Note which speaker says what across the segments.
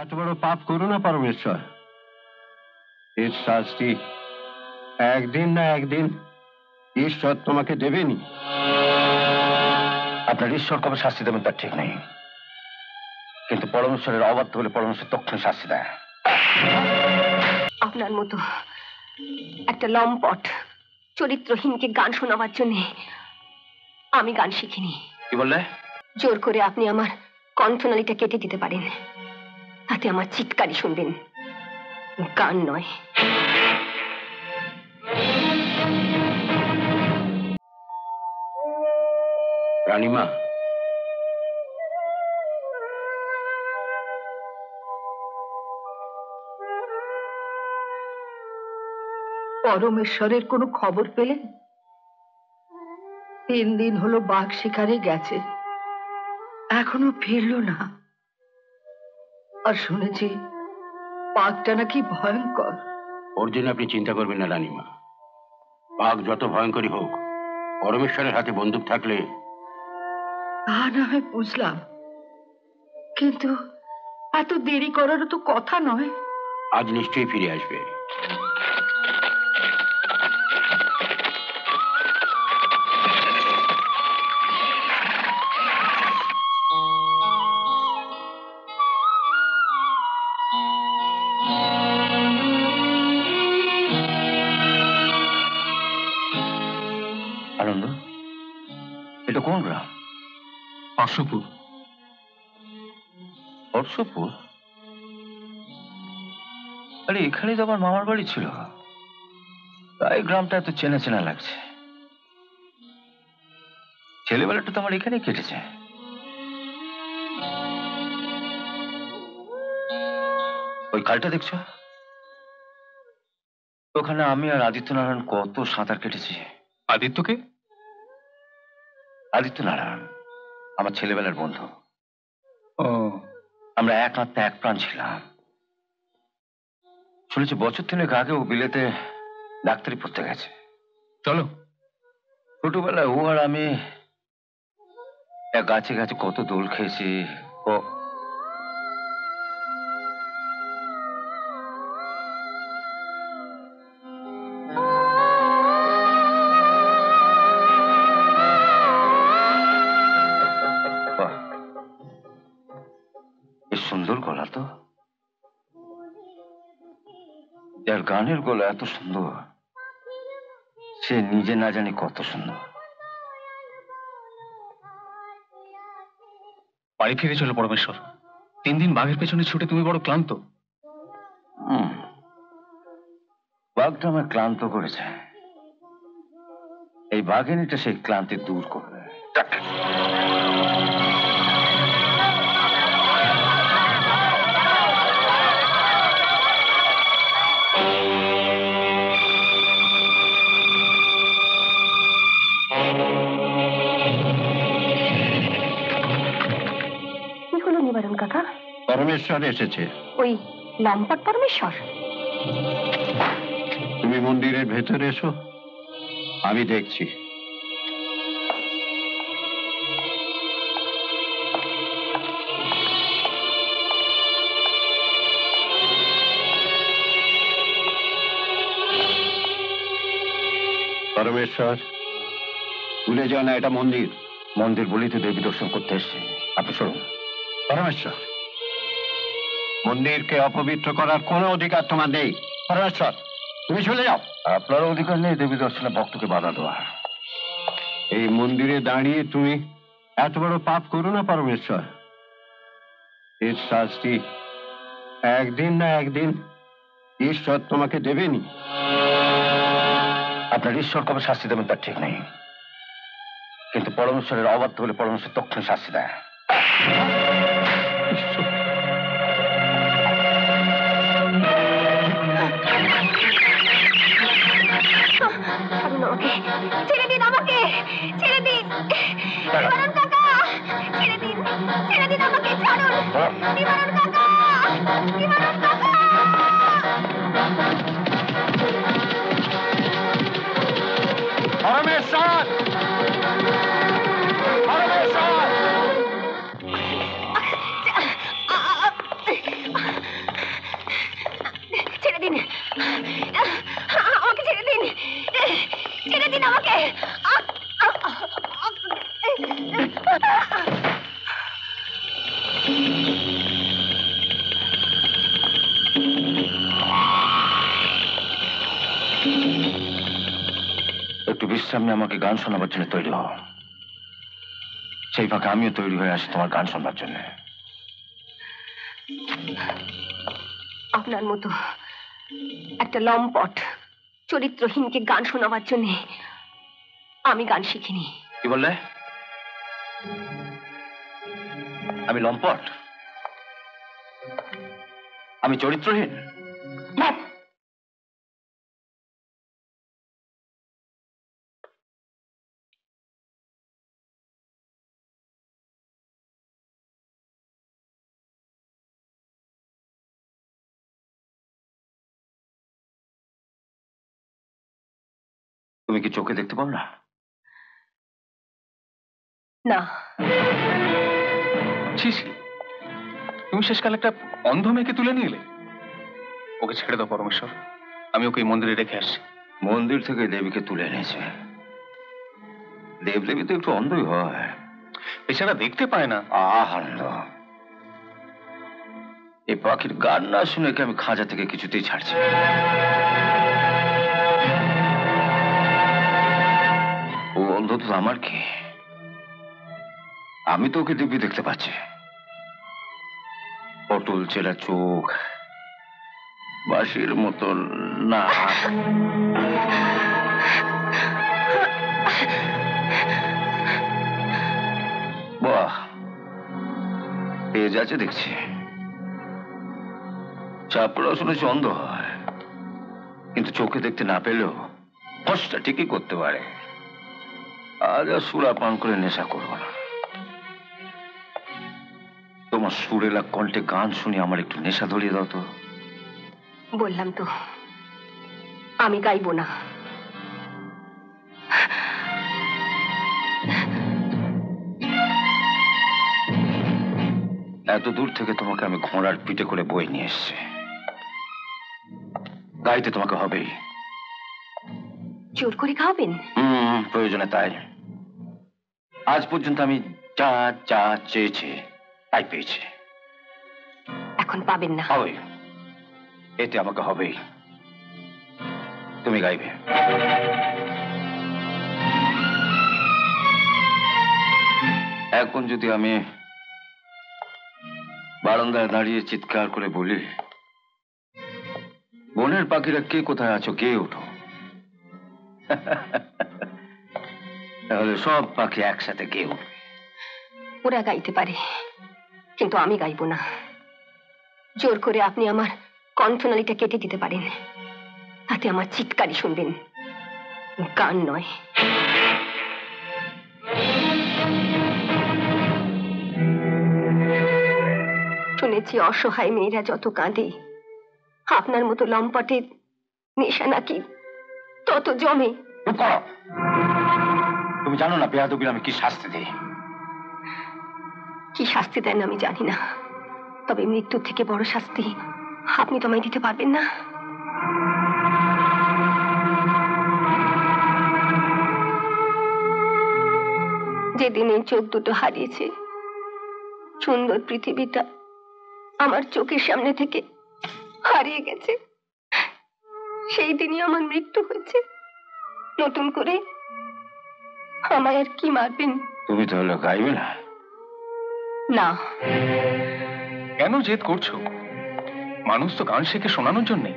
Speaker 1: এত বড় পাপ করো না পরমেশ্বর। এর শাস্তি একদিন না একদিন ঈশ্বর তোমাকে দেবেনি।
Speaker 2: আপনার ঈশ্বর কবে শাস্তি দেবেন তার ঠিক নেই, কিন্তু পরমেশ্বরের অবাধ্য হলে পরমেশ্বর তক্ষণ শাস্তি দেয়।
Speaker 3: আপনার মতো একটা লম্পট চরিত্রহীনকে গান শোনাবার জন্য আমি গান শিখিনি।
Speaker 2: কি বললে?
Speaker 3: জোর করে আপনি আমার কণ্ঠনালীটা কেটে দিতে পারেন, তাতে আমার চিৎকারই শুনবেন, গান নয়।
Speaker 1: রানীমা,
Speaker 4: পরমেশ্বরের কোনো খবর পেলেন? 3 দিন হলো বাঘ শিকারে গেছে, এখনো ফিরলো না। আর শুনেছি বাঘটা নাকি ভয়ঙ্কর।
Speaker 1: ওর জন্য আপনি চিন্তা করবেন না রানীমা। বাঘ যত ভয়ঙ্করী হোক, পরমেশ্বরের হাতে বন্দুক থাকলে।
Speaker 4: তা না হয় বুঝলাম, কিন্তু এত দেরি করারও তো কথা নয়।
Speaker 1: আজ নিশ্চয়ই ফিরে আসবে।
Speaker 2: আনন্দ, এটা কোন গ্রাম?
Speaker 5: হর্ষপুর।
Speaker 2: হর্ষপুর? আরে এখানেই তো আমার মামার বাড়ি ছিল, তাই গ্রামটা এত চেনা চেনা লাগছে। ছেলেবেলাটা তো আমার এখানেই কেটেছে। ওই খালটা দেখছো? ওখানে আমি আর আদিত্য নারায়ণ কত সাঁতার কেটেছি।
Speaker 5: আদিত্যকে?
Speaker 2: আদিত্য নারায়ণ আমার ছেলেবেলার বন্ধু।
Speaker 5: ও,
Speaker 2: আমরা এক আত্মা এক প্রাণ ছিলাম। শুনেছি বছর 3 আগে ও বিলেতে ডাক্তারি পড়তে গেছে।
Speaker 5: চলো।
Speaker 2: ছোটবেলায় ও আর আমি এক গাছে গাছে কত দোল খেয়েছি। সুন্দর গলা তো, যার গানের গলা এত সুন্দর সে নিজে না জানি কত সুন্দর।
Speaker 5: বাড়ি ফিরে চলো পরমেশ্বর। 3 দিন বাঘের পেছনে ছুটে তুমি বড় ক্লান্ত।
Speaker 2: বাঘটা আমার ক্লান্ত করেছে, এই বাঘিনীটা সেই ক্লান্তি দূর করবে।
Speaker 3: কাকা,
Speaker 1: পরমেশ্বর এসেছে।
Speaker 3: ওই লম্পট পরমেশ্বর?
Speaker 1: তুমি মন্দিরের ভেতরে এসো, আমি দেখছি। পরমেশ্বর, ভুলে যাও না এটা মন্দির।
Speaker 2: মন্দির বলেই তো দেবী দর্শন করতে এসছি। আপনি শুনুন।
Speaker 1: পরমেশ্বর, মন্দিরকে অপবিত্র করার কোনো অধিকার তোমার নেই। পরমেশ্বর, তুমি চলে যাও।
Speaker 2: আপনার অধিকার নেই দেবী দর্শনে ভক্তকে বাধা দেওয়া।
Speaker 1: এই মন্দিরে দাঁড়িয়ে তুমি এত বড় পাপ করো না পরমেশ্বর। এর শাস্তি একদিন না একদিন ঈশ্বর তোমাকে দেবেনি।
Speaker 2: আপনার ঈশ্বর কবে শাস্তি দেবেন তার ঠিক নেই, কিন্তু পরমেশ্বরের অবাধ্য হলে পরমেশ্বর তক্ষণ শাস্তি দেয়।
Speaker 3: ছেড়ে দিন আমাকে, ছেড়ে দিন নিবারণ কাকা, ছেড়ে দিন, ছেড়ে দিন আমাকে, ছাড়ুন নিবারণ কাকা, নিবারণ কাকা।
Speaker 1: পরমেশ্বর, পরমেশ্বর।
Speaker 2: সামনে আমাকে গান শোনাবার জন্য তৈরি হও, সেই ফাঁকে আমিও তৈরি হয়ে আসি তোমার গান শোনবার জন্য।
Speaker 3: আপনার মতো একটা লম্পট চরিত্রহীনকে গান শোনাবার জন্য আমি গান শিখিনি।
Speaker 2: কি বললে? আমি লম্পট? আমি চরিত্রহীন? তুমি কি চোখে দেখতে পাও না?
Speaker 3: না।
Speaker 5: ছি ছি, তুমি শেষকাল একটা অন্ধ মেয়েকে তুলে নিয়ে এলে। ওকে ছেড়ে দাও পরমেশ্বর, আমি ওকে এই মন্দিরে রেখে আসছি।
Speaker 2: মন্দির থেকে দেবীকে তুলে এনেছে। দেবদেবী তো একটু অন্ধই হয়,
Speaker 5: এছাড়া দেখতে পায় না।
Speaker 2: আনন্দ, এই পাখির গান না শুনে কি আমি খাঁচা থেকে কিছুতেই ছাড়ছি না। ও অন্ধ তো আমার কি? আমি তো ওকে দিব্যি দেখতে পাচ্ছি। পটল চেরা চোখ, বাঁশির মতন নাক, বাহ তেজ আছে দেখছি। চাপড়া শুনেছি অন্ধ হয়, কিন্তু চোখে দেখতে না পেলেও কষ্টটা ঠিকই করতে পারে। আজ আর সুরা পান করে নেশা করবো না। তোমার সুরেলা কণ্ঠে গান শুনে আমার একটু নেশা ধরিয়ে দাও তো।
Speaker 3: বললাম তো আমি গাইবো না।
Speaker 2: এত দূর থেকে তোমাকে আমি ঘোড়ার পিঠে করে বয়ে নিয়ে এসেছি, গাইতে তোমাকে হবেই।
Speaker 3: জোর করে খাওয়াবেন?
Speaker 2: প্রয়োজনে তাই। আজ পর্যন্ত আমি যা যা চেয়েছি তাই পেয়েছি।
Speaker 3: এখন পাবেন না।
Speaker 2: হবে, এতে আমাকে হবেই। তুমি গাইবে। এখন যদি আমি বারান্দায় দাঁড়িয়ে চিৎকার করে বলি, বনের পাখিরা কে কোথায় আছো, কে ওঠো, তাহলে সব পাখি একসাথে কে উঠবে।
Speaker 3: ওরা গাইতে পারে, কিন্তু আমি গাইবো না। জোর করে আপনি আমার কণ্ঠনালীটা কেটে দিতে পারেন, তাতে আমার চিৎকারই শুনবেন, গান নয়। শুনেছি অসহায় মেয়েরা যত কাঁদে, আপনার মতো লম্পটের নেশা নাকি তত জমে।
Speaker 2: চুপ করো। তুমি জানো না বেয়াদবির আমি কি শাস্তি দিই?
Speaker 3: কি শাস্তি দেন আমি জানি না, তবে মৃত্যুর থেকে বড় শাস্তি আপনি তোমায় দিতে পারবেন না। যেদিন এই চোখ দুটো হারিয়েছে, সুন্দর পৃথিবীটা আমার চোখের সামনে থেকে হারিয়ে গেছে, সেই দিনই আমার মৃত্যু হয়েছে। নতুন করে আমায় আর কি মারবেন?
Speaker 2: তুমি তাহলে গাইবে না?
Speaker 3: না।
Speaker 5: কেন জেদ করছো? মানুষ তো গান শেখে শোনানোর জন্যে।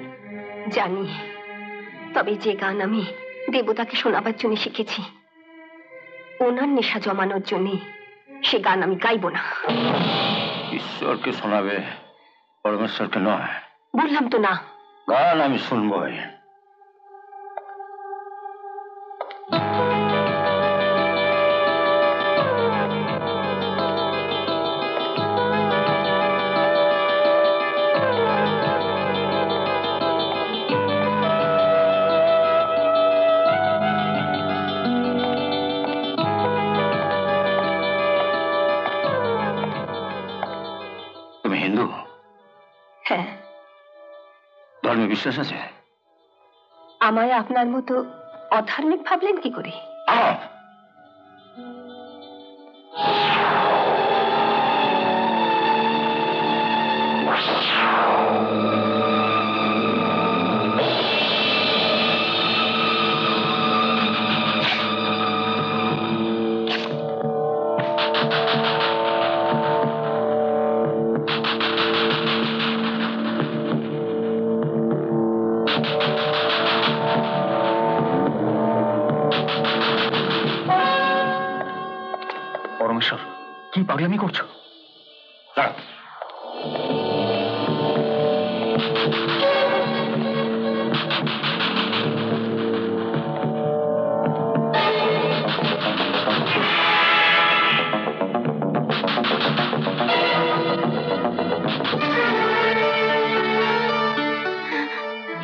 Speaker 3: জানি, তবে যে গান আমি দেবতাকে শোনাবার জন্য শিখেছি, ওনার নেশা জমানোর জন্য, সে গান আমি গাইবো না।
Speaker 2: ঈশ্বরকে শোনাবে, পরমেশ্বরকে নয়।
Speaker 3: বললাম তো না।
Speaker 2: গান আমি শুনবই। তুমি হিন্দু?
Speaker 3: হ্যাঁ।
Speaker 2: ধর্মে বিশ্বাস আছে?
Speaker 3: আমায় আপনার মতো অধার্মিক ভাবলেন কি করে?
Speaker 5: পাগলামি করছো?
Speaker 2: দাঁড়াও।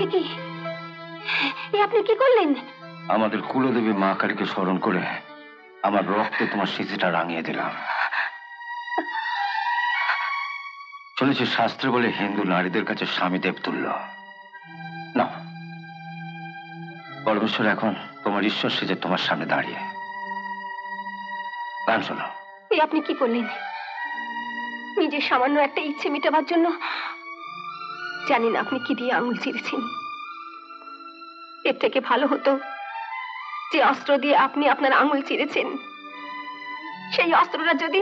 Speaker 3: এ কি? এ আপনি কি করলেন?
Speaker 2: আমাদের কুলদেবী মা কালীকে স্মরণ করে আমার রক্তে তোমার স্মৃতিটা রাঙিয়ে দিলাম। শুনেছি শাস্ত্রে বলে হিন্দু নারীদের কাছে স্বামী দেব তুল্য। না, পরমেশ্বর এখন তোমার ঈশ্বর সেজে তোমার সামনে দাঁড়িয়ে। গান শোনো।
Speaker 3: এ আপনি কি করলেন? নিজের সামান্য একটা ইচ্ছে মেটাবার জন্য জানি না আপনি কি দিয়ে আঙুল চিরেছেন। এর থেকে ভালো হতো যে অস্ত্র দিয়ে আপনি আপনার আঙুল চিরেছেন সেই অস্ত্রটা যদি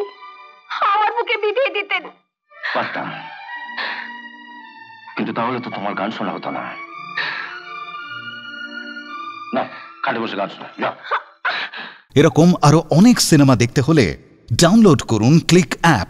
Speaker 3: আমার বুকে বিধিয়ে দিতেন।
Speaker 2: পারতাম, কিন্তু তাহলে তো তোমার গান শোনা হতো না। না, খাটে বসে গান শোনা যাও।
Speaker 6: এরকম আরো অনেক সিনেমা দেখতে হলে ডাউনলোড করুন ক্লিক অ্যাপ।